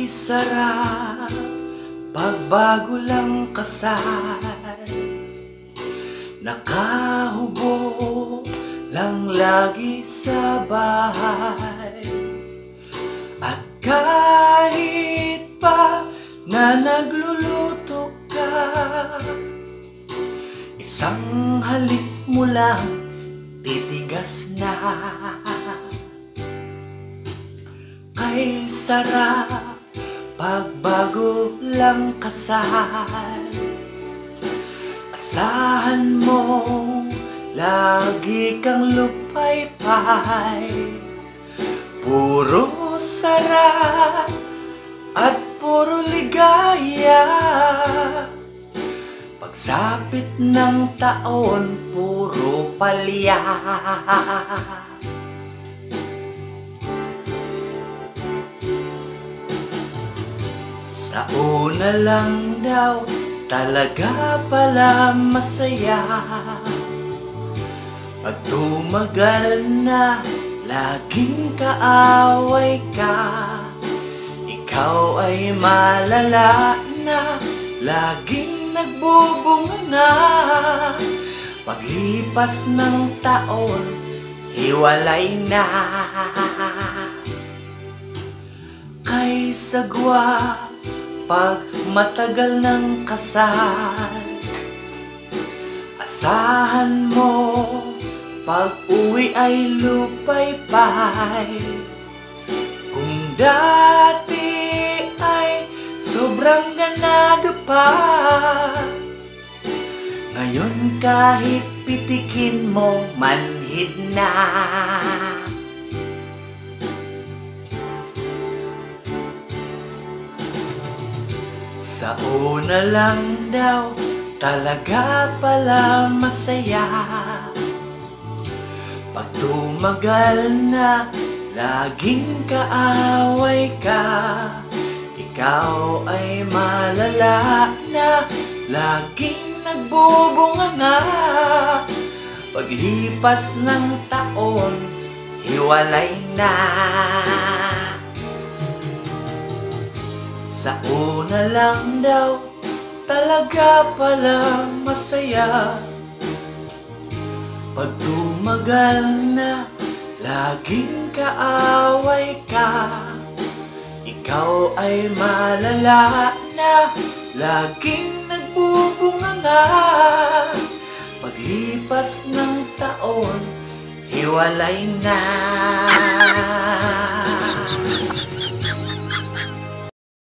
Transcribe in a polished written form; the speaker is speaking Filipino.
sarap pagbago lang kasal, nakahubo lang lagi sa bahay. At kahit pa na nagluluto ka, isang halik mo lang titigas na. Kay sarap pagbago lang kasal, asahan mo lagi kang lupay-pay. Puro sarap at puro ligaya, pagsapit ng taon puro palya. Sa una lang daw talaga pala masaya, pag tumagal na laging kaaway ka. Ikaw ay malala na laging nagbubunga na, paglipas ng taon hiwalay na. Kay sagwa pag matagal ng kasal, asahan mo pag uwi ay lupay-pay. Kung dati ay sobrang ganado pa, ngayon kahit pitikin mo manhid na. Sa una lang daw talaga pala masaya, pag tumagal na laging kaaway ka. Ikaw ay malala na laging nagbubunga na, paglipas ng taon hiwalay na. Sa una lang daw talaga pala masaya, pag tumagal na laging kaaway ka. Ikaw ay malala na laging nagbubunga na, paglipas ng taon hiwalay na.